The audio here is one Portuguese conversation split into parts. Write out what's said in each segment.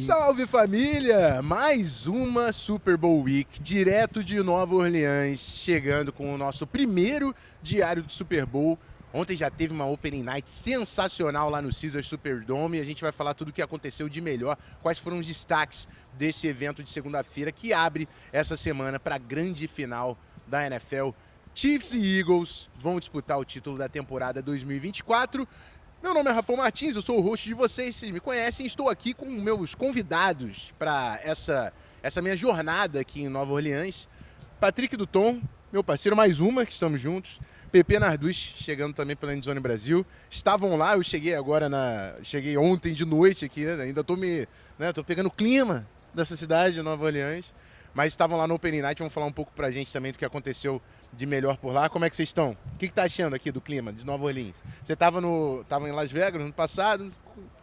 Salve família! Mais uma Super Bowl Week, direto de Nova Orleans, chegando com o nosso primeiro diário do Super Bowl. Ontem já teve uma Opening Night sensacional lá no Caesars Superdome e a gente vai falar tudo o que aconteceu de melhor, quais foram os destaques desse evento de segunda-feira que abre essa semana para a grande final da NFL. Chiefs e Eagles vão disputar o título da temporada 2024. Meu nome é Rafael Martins, eu sou o host de vocês, vocês me conhecem, estou aqui com meus convidados para essa minha jornada aqui em Nova Orleans. Patrick do Tom, meu parceiro, mais uma que estamos juntos. PP Narduz, chegando também pela Endzone Brasil. Estavam lá, eu cheguei cheguei ontem de noite aqui, ainda tô pegando o clima dessa cidade de Nova Orleans. Mas estavam lá no Opening Night, vão falar um pouco pra gente também do que aconteceu de melhor por lá. Como é que vocês estão? O que tá achando aqui do clima de Nova Orleans? Você tava em Las Vegas no ano passado,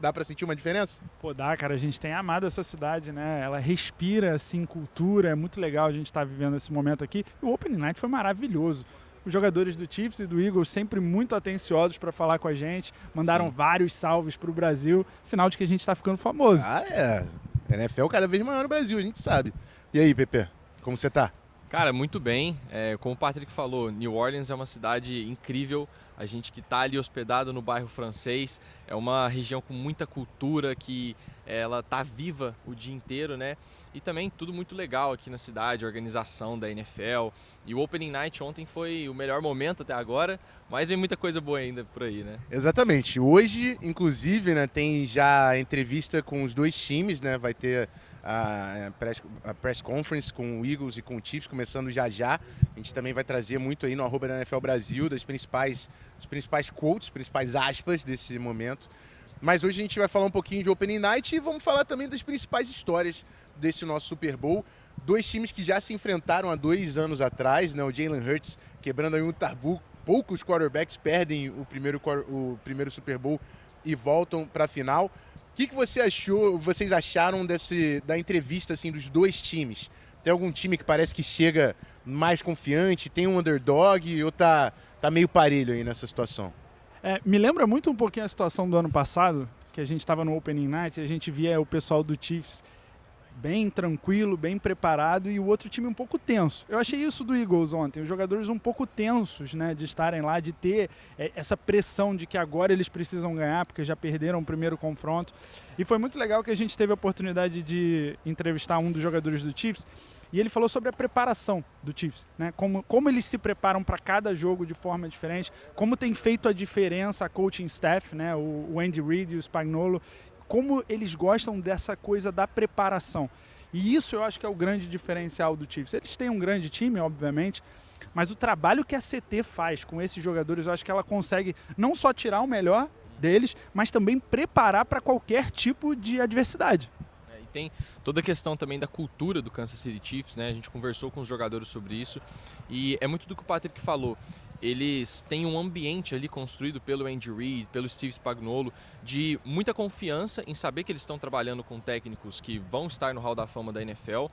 dá pra sentir uma diferença? Pô, dá, cara, a gente tem amado essa cidade, né? Ela respira, assim, cultura, é muito legal a gente estar vivendo esse momento aqui. E o Opening Night foi maravilhoso. Os jogadores do Chiefs e do Eagles sempre muito atenciosos para falar com a gente, mandaram vários salves pro Brasil, sinal de que a gente tá ficando famoso. Ah, é. NFL cada vez maior no Brasil, a gente sabe. E aí, PP, como você tá? Cara, muito bem. Como o Patrick falou, New Orleans é uma cidade incrível. A gente que está ali hospedado no bairro francês, é uma região com muita cultura, que ela tá viva o dia inteiro, né? E também tudo muito legal aqui na cidade, a organização da NFL. E o Opening Night ontem foi o melhor momento até agora, mas vem muita coisa boa ainda por aí, né? Exatamente. Hoje, inclusive, né, tem já entrevista com os dois times, né? Vai ter a press conference com o Eagles e com o Chiefs, começando já já. A gente também vai trazer muito aí no @ da NFL Brasil, dos principais quotes, principais aspas desse momento. Mas hoje a gente vai falar um pouquinho de Opening Night e vamos falar também das principais histórias desse nosso Super Bowl. Dois times que já se enfrentaram há 2 anos atrás, né? O Jalen Hurts quebrando aí um tabu. Poucos quarterbacks perdem o primeiro Super Bowl e voltam para a final. O que vocês acharam da entrevista assim, dos dois times? Tem algum time que parece que chega mais confiante, tem um underdog ou tá meio parelho aí nessa situação? Me lembra muito um pouquinho a situação do ano passado, que a gente estava no Opening Night e a gente via o pessoal do Chiefs bem tranquilo, bem preparado e o outro time um pouco tenso. Eu achei isso do Eagles ontem, os jogadores um pouco tensos, né, de estarem lá, de ter essa pressão de que agora eles precisam ganhar, porque já perderam o primeiro confronto. E foi muito legal que a gente teve a oportunidade de entrevistar um dos jogadores do Chiefs e ele falou sobre a preparação do Chiefs, né? Como eles se preparam para cada jogo de forma diferente, como tem feito a diferença a coaching staff, né? O Andy Reid e o Spagnuolo, como eles gostam dessa coisa da preparação. E isso eu acho que é o grande diferencial do Chiefs. Eles têm um grande time, obviamente, mas o trabalho que a CT faz com esses jogadores, eu acho que ela consegue não só tirar o melhor deles, mas também preparar para qualquer tipo de adversidade. E tem toda a questão também da cultura do Kansas City Chiefs, né? A gente conversou com os jogadores sobre isso e é muito do que o Patrick falou. Eles têm um ambiente ali construído pelo Andy Reid, pelo Steve Spagnuolo, de muita confiança em saber que eles estão trabalhando com técnicos que vão estar no Hall da Fama da NFL.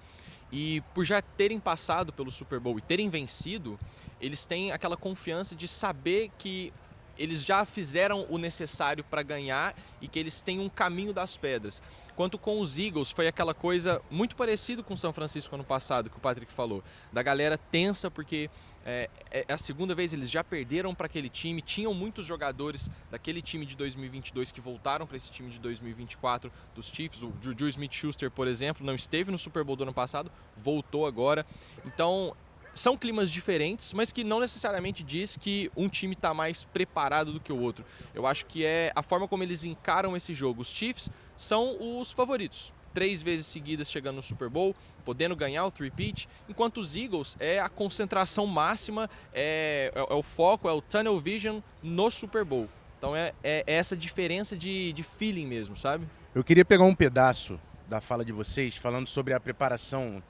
E por já terem passado pelo Super Bowl e terem vencido, eles têm aquela confiança de saber que eles já fizeram o necessário para ganhar e que eles têm um caminho das pedras. Quanto com os Eagles, foi aquela coisa muito parecida com o São Francisco ano passado, que o Patrick falou, da galera tensa porque é a segunda vez eles já perderam para aquele time, tinham muitos jogadores daquele time de 2022 que voltaram para esse time de 2024 dos Chiefs. O Juju Smith-Schuster, por exemplo, não esteve no Super Bowl do ano passado, voltou agora. Então, são climas diferentes, mas que não necessariamente diz que um time está mais preparado do que o outro. Eu acho que é a forma como eles encaram esse jogo. Os Chiefs são os favoritos. 3 vezes seguidas chegando no Super Bowl, podendo ganhar o three-peat, enquanto os Eagles é a concentração máxima, é o foco, é o tunnel vision no Super Bowl. Então é essa diferença de feeling mesmo, sabe? Eu queria pegar um pedaço da fala de vocês, falando sobre a preparação,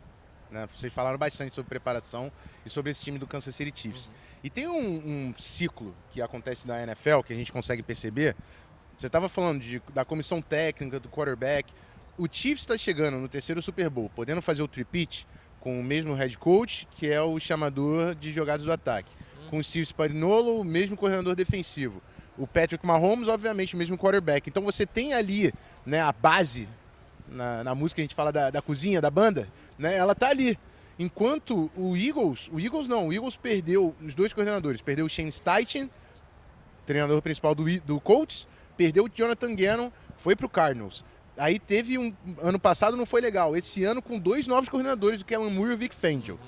né? Vocês falaram bastante sobre preparação e sobre esse time do Kansas City Chiefs. E tem um ciclo que acontece na NFL, que a gente consegue perceber. Você estava falando da comissão técnica, do quarterback. O Chiefs está chegando no 3º Super Bowl, podendo fazer o three-peat com o mesmo head coach, que é o chamador de jogadas do ataque. Com o Steve Spagnuolo, o mesmo coordenador defensivo. O Patrick Mahomes, obviamente, o mesmo quarterback. Então você tem ali, né, a base na música a gente fala da cozinha, da banda, né? Ela tá ali. Enquanto o Eagles perdeu os 2 coordenadores, perdeu o Shane Steichen, treinador principal do Colts, perdeu o Jonathan Gannon, foi pro Cardinals. Aí teve ano passado não foi legal, esse ano com 2 novos coordenadores, o Kellen Moore e o Vic Fangio.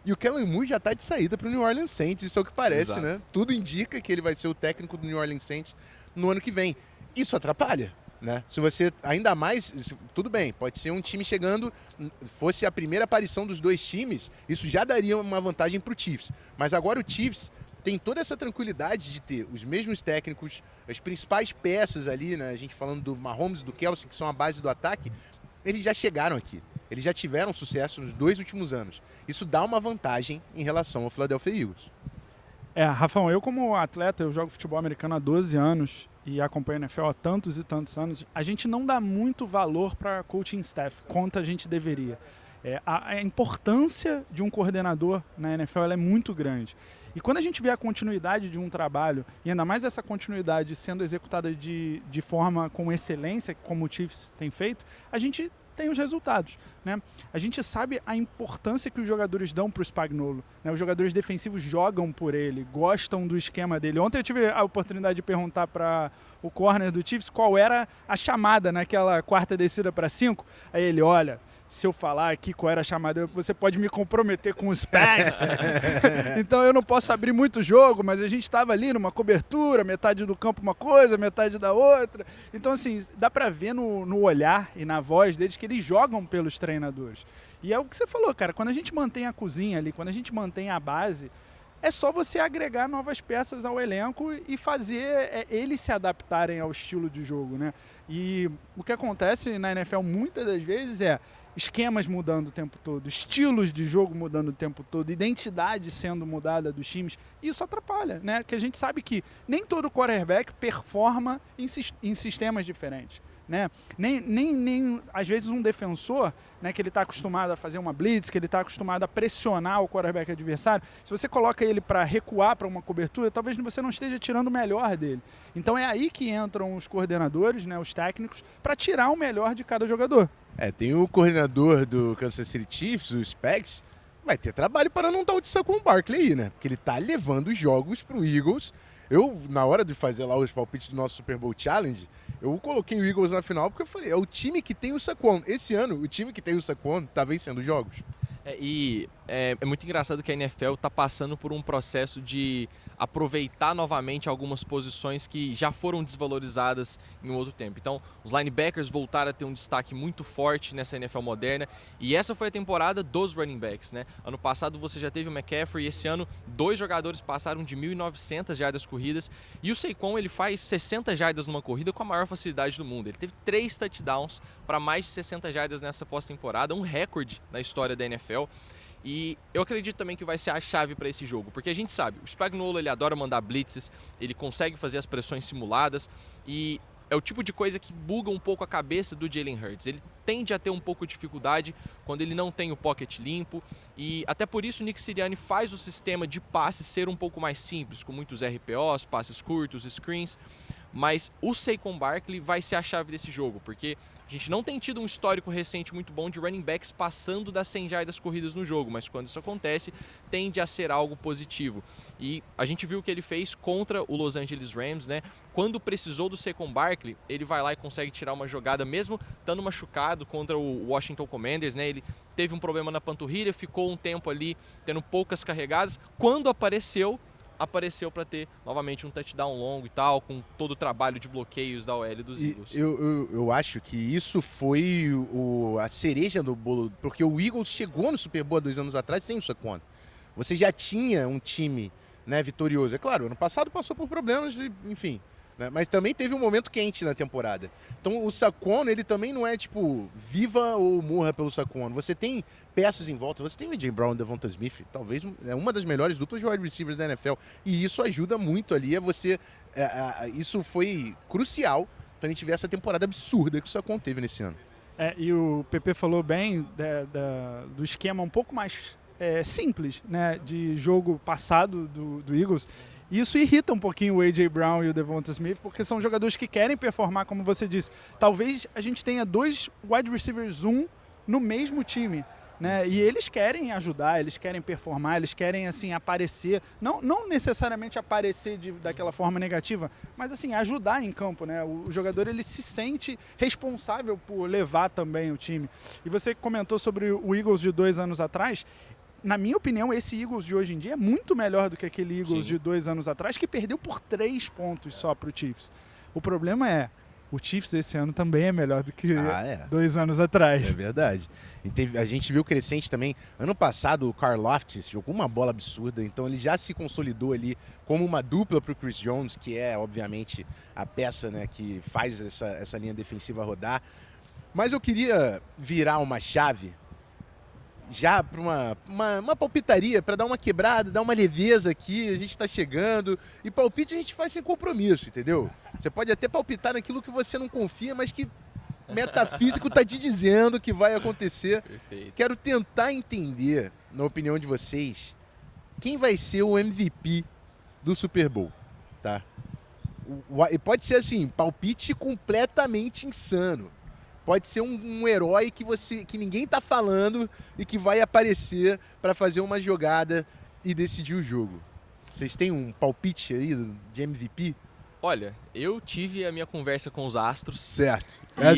E o Kellen Moore já tá de saída pro New Orleans Saints, isso é o que parece, Exato. né? Tudo indica que ele vai ser o técnico do New Orleans Saints no ano que vem. Isso atrapalha, né? Se você, ainda mais, tudo bem, pode ser um time chegando, fosse a primeira aparição dos 2 times, isso já daria uma vantagem pro Chiefs. Mas agora o Chiefs tem toda essa tranquilidade de ter os mesmos técnicos, as principais peças ali, né? A gente falando do Mahomes e do Kelce, que são a base do ataque, eles já chegaram aqui. Eles já tiveram sucesso nos 2 últimos anos. Isso dá uma vantagem em relação ao Philadelphia Eagles. Rafão, eu como atleta, eu jogo futebol americano há 12 anos e acompanho a NFL há tantos e tantos anos. A gente não dá muito valor para coaching staff, quanto a gente deveria. A importância de um coordenador na NFL ela é muito grande. E quando a gente vê a continuidade de um trabalho, e ainda mais essa continuidade sendo executada de forma com excelência, como o Chiefs tem feito, a gente tem os resultados, né? A gente sabe a importância que os jogadores dão para o Spagnuolo, né? Os jogadores defensivos jogam por ele, gostam do esquema dele. Ontem eu tive a oportunidade de perguntar para o corner do Chiefs qual era a chamada naquela 4ª descida para 5. Aí ele, olha, se eu falar aqui qual era a chamada, você pode me comprometer com os pés. Então eu não posso abrir muito jogo, mas a gente estava ali numa cobertura, metade do campo uma coisa, metade da outra. Então, assim, dá para ver no olhar e na voz deles que eles jogam pelos treinadores. E é o que você falou, cara, quando a gente mantém a cozinha ali, quando a gente mantém a base, é só você agregar novas peças ao elenco e fazer eles se adaptarem ao estilo de jogo, né? E o que acontece na NFL muitas das vezes é esquemas mudando o tempo todo, estilos de jogo mudando o tempo todo, identidade sendo mudada dos times. E isso atrapalha, né? Que a gente sabe que nem todo quarterback performa em sistemas diferentes, né? Nem às vezes um defensor, né, que ele está acostumado a fazer uma blitz, que ele está acostumado a pressionar o quarterback adversário, se você coloca ele para recuar para uma cobertura, talvez você não esteja tirando o melhor dele. Então é aí que entram os coordenadores, né, os técnicos, para tirar o melhor de cada jogador. Tem o coordenador do Kansas City Chiefs, o Spags, vai ter trabalho para não dar o de Saquon Barkley aí, né? Porque ele tá levando os jogos pro Eagles. Eu, na hora de fazer lá os palpites do nosso Super Bowl Challenge, eu coloquei o Eagles na final porque eu falei, é o time que tem o Saquon. Esse ano, o time que tem o Saquon tá vencendo os jogos. É muito engraçado que a NFL está passando por um processo de aproveitar novamente algumas posições que já foram desvalorizadas em um outro tempo. Então, os linebackers voltaram a ter um destaque muito forte nessa NFL moderna e essa foi a temporada dos running backs, né? Ano passado você já teve o McCaffrey e esse ano 2 jogadores passaram de 1.900 jardas corridas e o Saquon ele faz 60 jardas numa corrida com a maior facilidade do mundo. Ele teve 3 touchdowns para mais de 60 jardas nessa pós-temporada, um recorde na história da NFL. E eu acredito também que vai ser a chave para esse jogo, porque a gente sabe, o Spagnuolo ele adora mandar blitzes, ele consegue fazer as pressões simuladas e é o tipo de coisa que buga um pouco a cabeça do Jalen Hurts. Ele tende a ter um pouco de dificuldade quando ele não tem o pocket limpo e até por isso o Nick Sirianni faz o sistema de passes ser um pouco mais simples, com muitos RPOs, passes curtos, screens, mas o Saquon Barkley vai ser a chave desse jogo, porque a gente não tem tido um histórico recente muito bom de running backs passando das 100 jardas corridas no jogo, mas quando isso acontece, tende a ser algo positivo. E a gente viu o que ele fez contra o Los Angeles Rams, né? Quando precisou do Saquon Barkley, ele vai lá e consegue tirar uma jogada, mesmo estando machucado contra o Washington Commanders, né? Ele teve um problema na panturrilha, ficou um tempo ali tendo poucas carregadas. Quando apareceu para ter novamente um touchdown longo e tal, com todo o trabalho de bloqueios da OL dos Eagles. Eu acho que isso foi a cereja do bolo, porque o Eagles chegou no Super Bowl há 2 anos atrás sem o Saquon. Você já tinha um time, né, vitorioso. É claro, ano passado passou por problemas, enfim, né, mas também teve um momento quente na temporada. Então o Saquon, ele também não é tipo, viva ou morra pelo Saquon. Você tem peças em volta, você tem o A.J. Brown e Devonta Smith, talvez é uma das melhores duplas de wide receivers da NFL, e isso ajuda muito ali a você, isso foi crucial pra gente ver essa temporada absurda que o Saquon teve nesse ano. E o PP falou bem do esquema um pouco mais simples, né, de jogo passado do Eagles. E isso irrita um pouquinho o A.J. Brown e o Devonta Smith, porque são jogadores que querem performar, como você disse. Talvez a gente tenha 2 wide receivers 1 no mesmo time. Né? E eles querem ajudar, eles querem performar, eles querem assim aparecer, não necessariamente aparecer daquela forma negativa, mas assim ajudar em campo, né? O jogador ele se sente responsável por levar também o time. E você comentou sobre o Eagles de 2 anos atrás. Na minha opinião, esse Eagles de hoje em dia é muito melhor do que aquele Eagles de 2 anos atrás, que perdeu por 3 pontos só para o Chiefs. O problema é, o Chiefs esse ano também é melhor do que 2 anos atrás. É verdade. E a gente viu crescente também. Ano passado, o Karlaftis jogou uma bola absurda, então ele já se consolidou ali como uma dupla para o Chris Jones, que é, obviamente, a peça, né, que faz essa linha defensiva rodar. Mas eu queria virar uma chave já para uma palpitaria, para dar uma quebrada, dar uma leveza aqui. A gente está chegando. E palpite a gente faz sem compromisso, entendeu? Você pode até palpitar naquilo que você não confia, mas que metafísico está te dizendo que vai acontecer. Perfeito. Quero tentar entender, na opinião de vocês, quem vai ser o MVP do Super Bowl, tá? E pode ser assim, palpite completamente insano. Pode ser um herói que ninguém tá falando e que vai aparecer para fazer uma jogada e decidir o jogo. Vocês têm um palpite aí de MVP? Olha, eu tive a minha conversa com os astros. Certo. É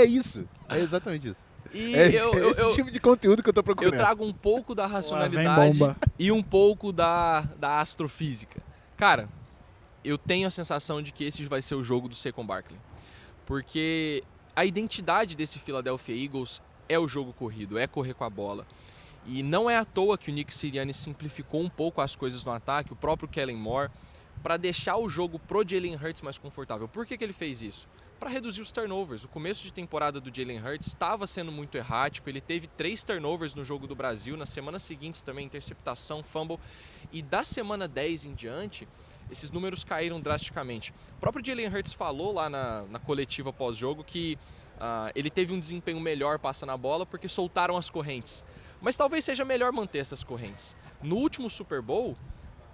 isso. É exatamente isso. E esse tipo de conteúdo que eu tô procurando. Eu trago um pouco da racionalidade e um pouco da astrofísica. Cara, eu tenho a sensação de que esse vai ser o jogo do Saquon Barkley. Porque a identidade desse Philadelphia Eagles é o jogo corrido, é correr com a bola. E não é à toa que o Nick Sirianni simplificou um pouco as coisas no ataque, o próprio Kellen Moore, para deixar o jogo pro Jalen Hurts mais confortável. Por que ele fez isso? Para reduzir os turnovers. O começo de temporada do Jalen Hurts estava sendo muito errático, ele teve 3 turnovers no jogo do Brasil, nas semanas seguintes também interceptação, fumble, e da semana 10 em diante, esses números caíram drasticamente. O próprio Jalen Hurts falou lá na coletiva pós-jogo que ele teve um desempenho melhor passando a bola porque soltaram as correntes. Mas talvez seja melhor manter essas correntes. No último Super Bowl,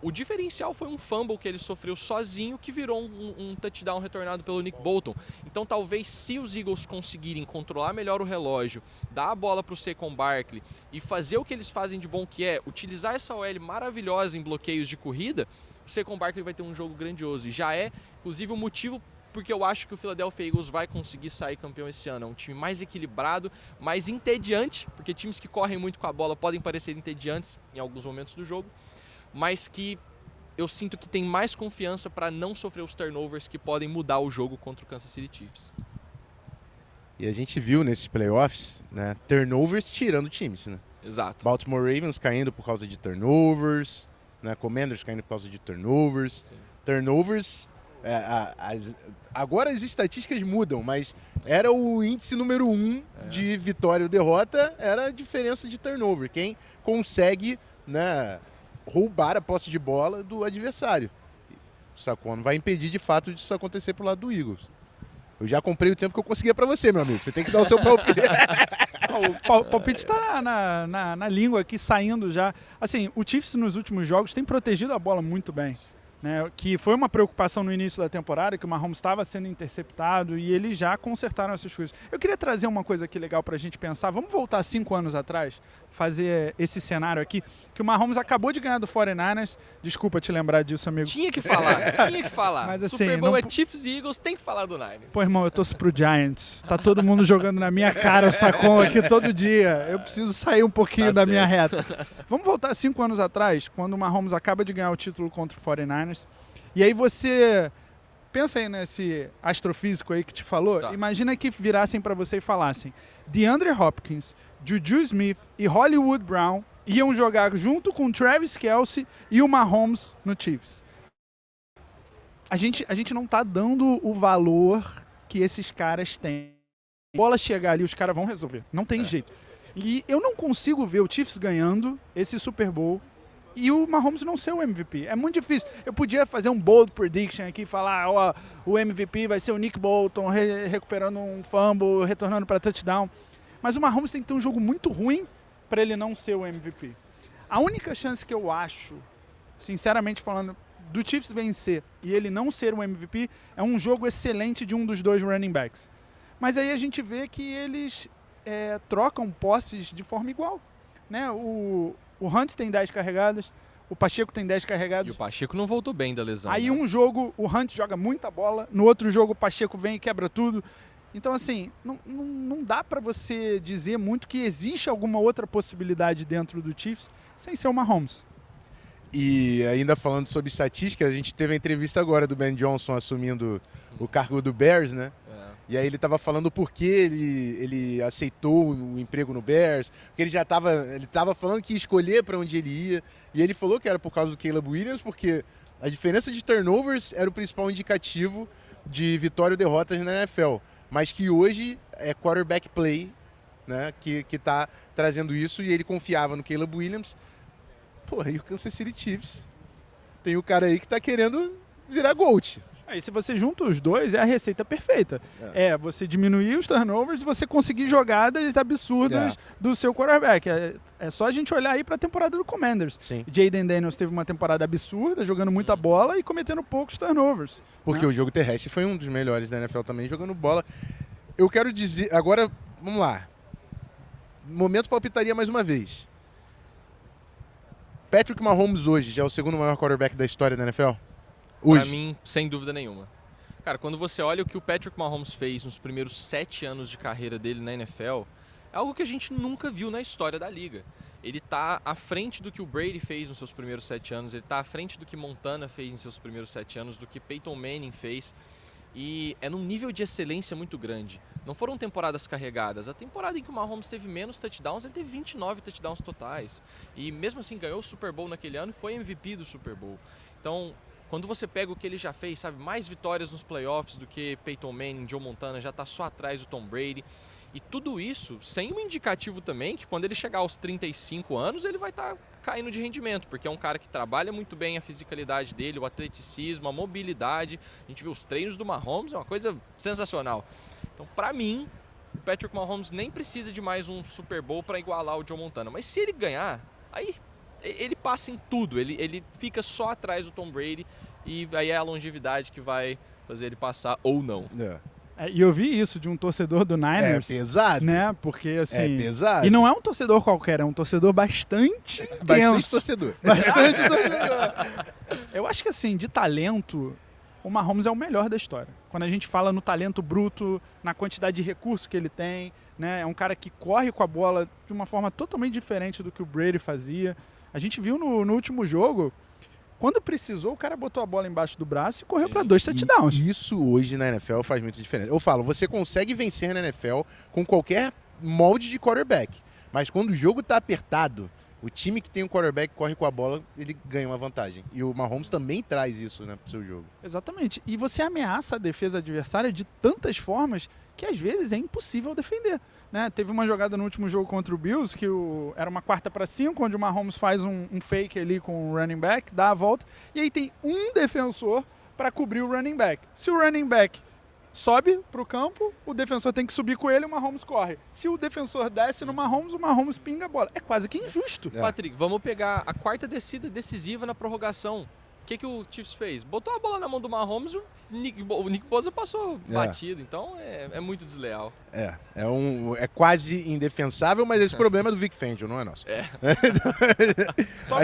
o diferencial foi um fumble que ele sofreu sozinho, que virou um touchdown retornado pelo Nick Bolton. Então talvez se os Eagles conseguirem controlar melhor o relógio, dar a bola para o Saquon Barkley e fazer o que eles fazem de bom, que é utilizar essa OL maravilhosa em bloqueios de corrida, o Saquon Barkley vai ter um jogo grandioso. E já é, inclusive, o motivo porque eu acho que o Philadelphia Eagles vai conseguir sair campeão esse ano. É um time mais equilibrado, mais entediante, porque times que correm muito com a bola podem parecer entediantes em alguns momentos do jogo, mas que eu sinto que tem mais confiança para não sofrer os turnovers que podem mudar o jogo contra o Kansas City Chiefs. E a gente viu nesses playoffs, né, turnovers tirando times, né? Exato. Baltimore Ravens caindo por causa de turnovers, né, Commanders caindo por causa de turnovers. Sim. Turnovers, agora as estatísticas mudam, mas era o índice número 1 de vitória ou derrota, era a diferença de turnover. Quem consegue, né, roubar a posse de bola do adversário. Sacou? Não vai impedir de fato disso acontecer pro lado do Eagles. Eu já comprei o tempo que eu conseguia pra você, meu amigo. Você tem que dar o seu palpite. O palpite tá na língua aqui, saindo já. Assim, o Chiefs nos últimos jogos tem protegido a bola muito bem. Né, que foi uma preocupação no início da temporada, que o Mahomes estava sendo interceptado e eles já consertaram essas coisas. Eu queria trazer uma coisa aqui legal para a gente pensar. Vamos voltar 5 anos atrás, fazer esse cenário aqui, que o Mahomes acabou de ganhar do 49ers. Desculpa te lembrar disso, amigo. Tinha que falar. Mas, assim, Super Bowl não... é Chiefs e Eagles, tem que falar do Niners. Pô, irmão, eu torço pro Giants. Tá todo mundo jogando na minha cara o Saquon aqui todo dia. Eu preciso sair um pouquinho da minha reta. Vamos voltar 5 anos atrás, quando o Mahomes acaba de ganhar o título contra o 49ers. E aí você pensa aí nesse astrofísico aí que te falou. Tá. Imagina que virassem para você e falassem: DeAndre Hopkins, Juju Smith e Hollywood Brown iam jogar junto com Travis Kelce e o Mahomes no Chiefs. A gente não tá dando o valor que esses caras têm. A bola chegar ali, os caras vão resolver. Não tem jeito. E eu não consigo ver o Chiefs ganhando esse Super Bowl e o Mahomes não ser o MVP. É muito difícil. Eu podia fazer um bold prediction aqui e falar, ó, o MVP vai ser o Nick Bolton recuperando um fumble, retornando para touchdown. Mas o Mahomes tem que ter um jogo muito ruim para ele não ser o MVP. A única chance que eu acho, sinceramente falando, do Chiefs vencer e ele não ser um MVP é um jogo excelente de um dos dois running backs. Mas aí a gente vê que eles trocam posses de forma igual. Né? O Hunt tem 10 carregadas, o Pacheco tem 10 carregados. E o Pacheco não voltou bem da lesão. Aí né? um jogo o Hunt joga muita bola, no outro jogo o Pacheco vem e quebra tudo. Então, assim, não dá para você dizer muito que existe alguma outra possibilidade dentro do Chiefs sem ser o Mahomes. E ainda falando sobre estatística, a gente teve a entrevista agora do Ben Johnson assumindo o cargo do Bears, né? E aí ele estava falando por que ele aceitou o emprego no Bears, porque ele estava falando que ia escolher para onde ele ia, e ele falou que era por causa do Caleb Williams, porque a diferença de turnovers era o principal indicativo de vitória ou derrotas na NFL, mas que hoje é quarterback play, né, que está trazendo isso, e ele confiava no Caleb Williams. Porra, e o Kansas City Chiefs tem o cara aí que está querendo virar GOAT. Aí se você junta os dois, é a receita perfeita. É você diminuir os turnovers e você conseguir jogadas absurdas do seu quarterback. É só a gente olhar aí para a temporada do Commanders. Sim. Jaden Daniels teve uma temporada absurda, jogando muita bola e cometendo poucos turnovers. Porque o jogo terrestre foi um dos melhores da NFL também, jogando bola. Eu quero dizer... Agora, vamos lá. Momento palpitaria mais uma vez. Patrick Mahomes hoje já é o segundo maior quarterback da história da NFL? Pra mim, sem dúvida nenhuma. Cara, quando você olha o que o Patrick Mahomes fez nos primeiros 7 anos de carreira dele na NFL, é algo que a gente nunca viu na história da liga. Ele tá à frente do que o Brady fez nos seus primeiros 7 anos, ele tá à frente do que Montana fez em seus primeiros 7 anos, do que Peyton Manning fez. E é num nível de excelência muito grande. Não foram temporadas carregadas. A temporada em que o Mahomes teve menos touchdowns, ele teve 29 touchdowns totais. E mesmo assim ganhou o Super Bowl naquele ano e foi MVP do Super Bowl. Então, quando você pega o que ele já fez, sabe, mais vitórias nos playoffs do que Peyton Manning, Joe Montana, já tá só atrás do Tom Brady. E tudo isso sem um indicativo também que quando ele chegar aos 35 anos, ele vai estar caindo de rendimento, porque é um cara que trabalha muito bem a fisicalidade dele, o atleticismo, a mobilidade. A gente viu os treinos do Mahomes, é uma coisa sensacional. Então, pra mim, o Patrick Mahomes nem precisa de mais um Super Bowl para igualar o Joe Montana. Mas se ele ganhar, aí ele passa em tudo, ele fica só atrás do Tom Brady e aí é a longevidade que vai fazer ele passar ou não. E eu vi isso de um torcedor do Niners. É pesado. Né? Porque assim. É pesado. E não é um torcedor qualquer, é um torcedor bastante tenso. Bastante torcedor. Bastante torcedor. Eu acho que assim, de talento, o Mahomes é o melhor da história. Quando a gente fala no talento bruto, na quantidade de recursos que ele tem, né? É um cara que corre com a bola de uma forma totalmente diferente do que o Brady fazia. A gente viu no último jogo, quando precisou, o cara botou a bola embaixo do braço e correu para 2 touchdowns. E isso hoje na NFL faz muita diferença. Eu falo, você consegue vencer na NFL com qualquer molde de quarterback. Mas quando o jogo tá apertado, o time que tem um quarterback corre com a bola, ele ganha uma vantagem. E o Mahomes também traz isso, né, pro seu jogo. Exatamente. E você ameaça a defesa adversária de tantas formas que às vezes é impossível defender. Né? Teve uma jogada no último jogo contra o Bills que era uma 4ª-5, onde o Mahomes faz um fake ali com o running back, dá a volta, e aí tem um defensor para cobrir o running back. Se o running back sobe para o campo, o defensor tem que subir com ele e o Mahomes corre. Se o defensor desce no Mahomes, o Mahomes pinga a bola. É quase que injusto. Patrick, vamos pegar a 4ª descida decisiva na prorrogação. O que o Chiefs fez? Botou a bola na mão do Mahomes, o Nick Bosa passou batido, então é muito desleal. É quase indefensável, mas esse problema é do Vic Fangio, não é nosso.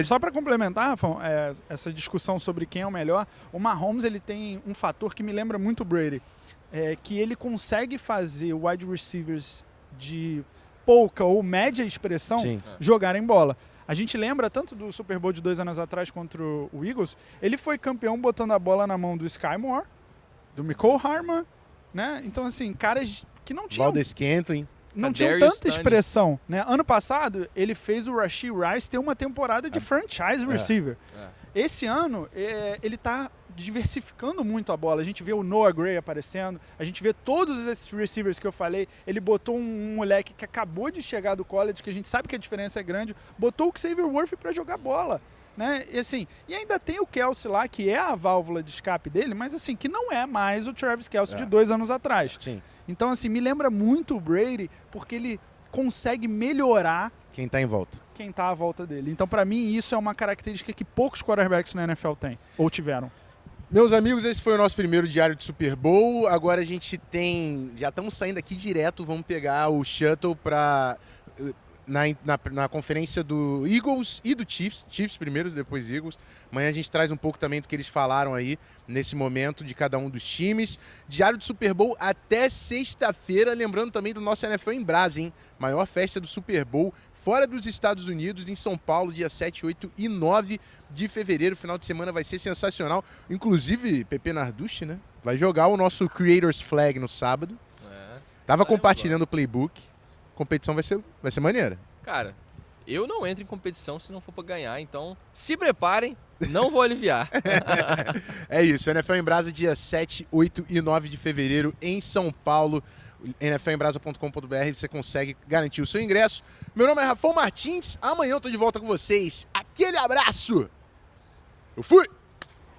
Só para complementar, Rafão, essa discussão sobre quem é o melhor, o Mahomes ele tem um fator que me lembra muito o Brady, que ele consegue fazer wide receivers de pouca ou média expressão jogarem bola. A gente lembra tanto do Super Bowl de 2 anos atrás contra o Eagles, ele foi campeão botando a bola na mão do Sky Moore, do Mecole Hardman, né? Então, assim, caras que não tinham... Valdez Scantling. Não tinham tanta expressão, né? Ano passado, ele fez o Rashee Rice ter uma temporada de franchise receiver. Esse ano, ele tá diversificando muito a bola. A gente vê o Noah Gray aparecendo, a gente vê todos esses receivers que eu falei. Ele botou um moleque que acabou de chegar do college, que a gente sabe que a diferença é grande, botou o Xavier Worthy para jogar bola. Né? E, assim, e ainda tem o Kelce lá, que é a válvula de escape dele, mas assim, que não é mais o Travis Kelce de 2 anos atrás. Sim. Então, assim, me lembra muito o Brady, porque ele consegue melhorar Quem tá em volta. quem tá à volta dele. Então, pra mim, isso é uma característica que poucos quarterbacks na NFL têm, ou tiveram. Meus amigos, esse foi o nosso primeiro diário de Super Bowl. Agora a gente tem... Já estamos saindo aqui direto, vamos pegar o shuttle para... Na conferência do Eagles e do Chiefs. Chiefs primeiro, depois Eagles. Amanhã a gente traz um pouco também do que eles falaram aí nesse momento de cada um dos times. Diário de Super Bowl até sexta-feira. Lembrando também do nosso NFL em Brasa, hein? Maior festa do Super Bowl fora dos Estados Unidos, em São Paulo, dia 7, 8 e 9 de fevereiro. Final de semana vai ser sensacional. Inclusive, Pepe Narducci, né? Vai jogar o nosso Creators Flag no sábado. Tava compartilhando o playbook. Competição vai ser maneira. Cara, eu não entro em competição se não for pra ganhar, então se preparem, não vou aliviar. É isso, NFL em Brasa, dia 7, 8 e 9 de fevereiro em São Paulo. nflembrasa.com.br, você consegue garantir o seu ingresso. Meu nome é Rafão Martins, amanhã eu tô de volta com vocês. Aquele abraço! Eu fui!